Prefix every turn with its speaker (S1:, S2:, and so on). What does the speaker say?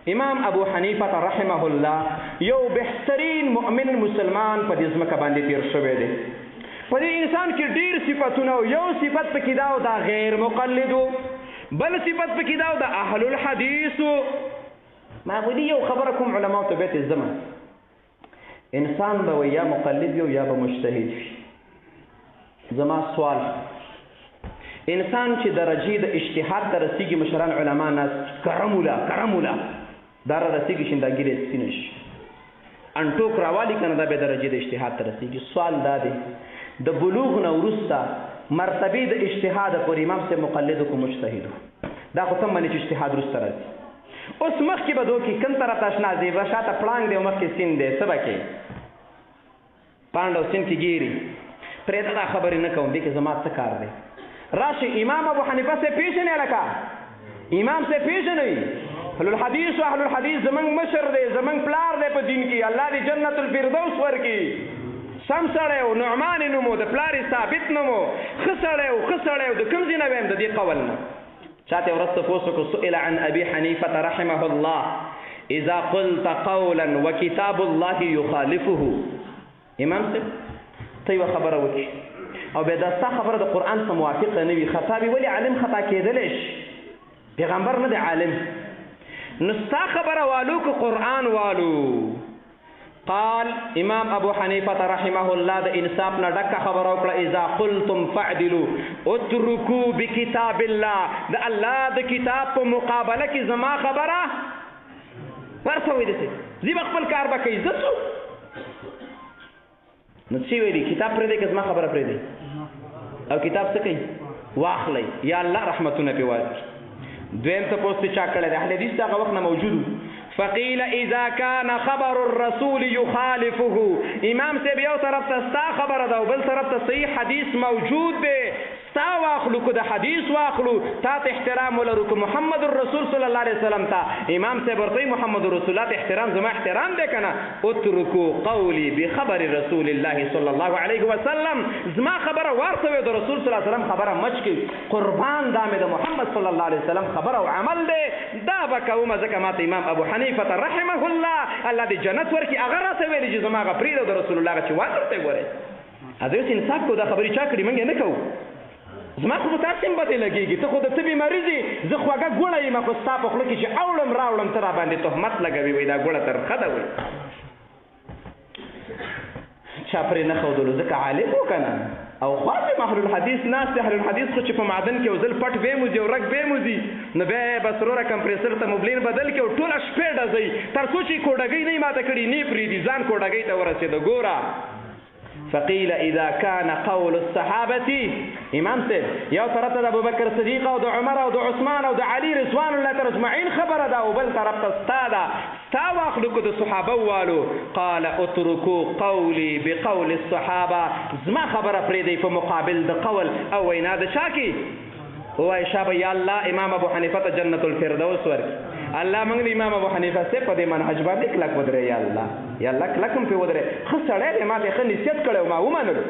S1: امام ابو حنیفه رحمه الله یو بهترین مؤمن مسلمان په دې ځمکه باندې تیر شوی دی. په دې انسان کې ډیر صفاتونه، یو صفت پکې دا او دا غیر مقلدو، بل صفت پکې دا او دا اهل الحديث. ما ودي یو خبره کوم علماء ته بیت الزمن، انسان به یا مقلد وي یا به مجتهد وي. زما سوال، انسان چې درجه د اجتهاد ته رسیږي، مشران علما ناس کرمولا دا رسیږي شندګیره سینش انټوک راوالی کنه دا به درجه د اجتهاد ته رسیږي. سوال دا دی د بلوغ نه وروسته مرتبه د اجتهاد پر امام سے مقلد کو مجتهد دا خو تم باندې چې اجتهاد وروسته راځي. اوس مخکې به دوی کم طرف تشنا دی وشاته پلان دی مخکې سین دی سبا کې پاندو سین کې ګيري پرې دا خبرې نه کوم دي کې زما څه کار دی. راشي امام ابو حنیفه سے پیژنې لکه امام سے پیژنې اهل الحديث او اهل الحديث زمنګ مشر دی زمنګ پلار دی په دین کې، الله دې جنت الفردوس ورکي. سم سړی او نعمان نومو د پلار ثابت نومو خسړی او د کوم ځای نه ویم د دې قول نه چاته ورسته پوسو سئل عن ابي حنيفه رحمه الله اذا قلت قولا وكتاب الله يخالفه. امام صاحب ته یو خبره وکړي او به دا ستا خبره د قرآن سره موافقه نه وي، خطا وي. ولې عالم خطا کېدلی شي؟ پیغمبر نه دی عالم. نو ستا خبره والو که قرآن والو؟ قال امام ابو حنیفه رحمه الله د انصاف نه ډکه خبره وکړه اذا قلتم فعدلوا اتركوا بكتاب الله. د الله د کتاب په مقابله کې زما خبره ورته وې دي زی خپل کار به کوي زسو نو څه ویلي کتاب پرې دې که زما خبره پرې دې او کتاب څه کوي واخلئ یا الله رحمتونه په واجب. دویم ته پوسټ چا کړل د اهل حدیث هغه وخت نه موجود. فقیل اذا كان خبر الرسول يخالفه. امام سے یو طرف ته ستا خبره ده او بل طرف ته صحیح حدیث موجود دی، ستا واخلو که د حدیث واخلو تا ته احترام ولرو که محمد الرسول صلی الله علیه وسلم ته امام سے ورته محمد رسول الله احترام زما احترام دی کنه. اتركوا قولي بخبر رسول الله صلی الله علیه وسلم. زما خبره ورته د رسول صلی الله علیه وسلم خبره مچ کی قربان دامه د محمد صلی الله علیه وسلم خبره او عمل دی دا بکوم ځکه ماته امام ابو حنیفه رحمه الله الله دې جنت ورکي هغه راته ویلي چې زما غ پرې د رسول الله چې ورته وره اده انصاف کو دا خبرې چا کړی منګ نه کوو. زما خو تاسو هم بده لګیږي ته خو د طبي مریضي زه خوګه ګوړه یم خو ستا په خوله کې چې اولم راولم تر باندې تهمت لګوي وای دا ګوړه تر خده وای چا پرې نه خودلو ځکه عالم وکنه او خاصه اهل الحديث ناس اهل الحديث خو چې په معدن کې وزل پټ به موزي او رګ به موزي نو به بسروره کمپریسر ته مبلین بدل کې او ټول شپې ډزي تر څو چې کوډګي نه ماته کړي نه پری دي ځان کوډګي ته ورسېد ګورا. فقيل اذا كان قول الصحابه امام سے یو طرف ته ابو بکر صدیق او د عمر او د عثمان او د علي رضوان الله تعالی اجمعين خبره ده او بل طرف ته استاده تا واخلو کو د صحابه والو. قال اتركوا قولي بقول الصحابه. زما خبره پرې دی په مقابل د قول او وینا د شاکی وای شابه یا الله امام ابو حنیفه جنت الفردوس ورکی. الله موږ امام ابو حنیفه سے په دې منهج باندې کلک ودرې یا الله کلکم په ودرې خو سړی ما ته ښه نصیحت کړو ما ومنلو.